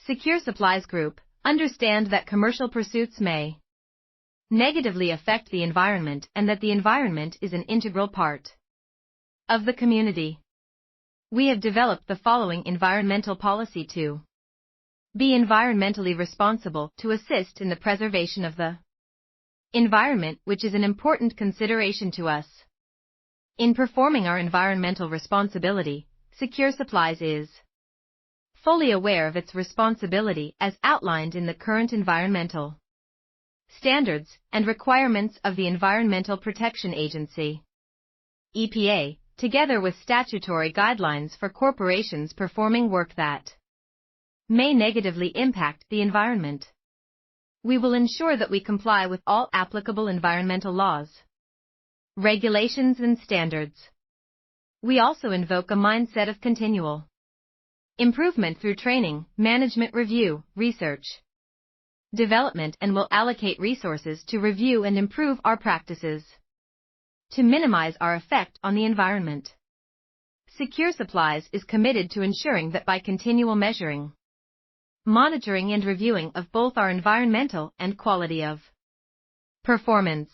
Secure Supplies Group, understand that commercial pursuits may negatively affect the environment and that the environment is an integral part of the community. We have developed the following environmental policy to be environmentally responsible to assist in the preservation of the environment, which is an important consideration to us. In performing our environmental responsibility, Secure Supplies is fully aware of its responsibility as outlined in the current environmental standards and requirements of the Environmental Protection Agency, EPA, together with statutory guidelines for corporations performing work that may negatively impact the environment. We will ensure that we comply with all applicable environmental laws, regulations and standards. We also invoke a mindset of continual improvement through training, management review, research, development, and will allocate resources to review and improve our practices to minimize our effect on the environment. Secure Supplies is committed to ensuring that by continual measuring, monitoring and reviewing of both our environmental and quality of performance,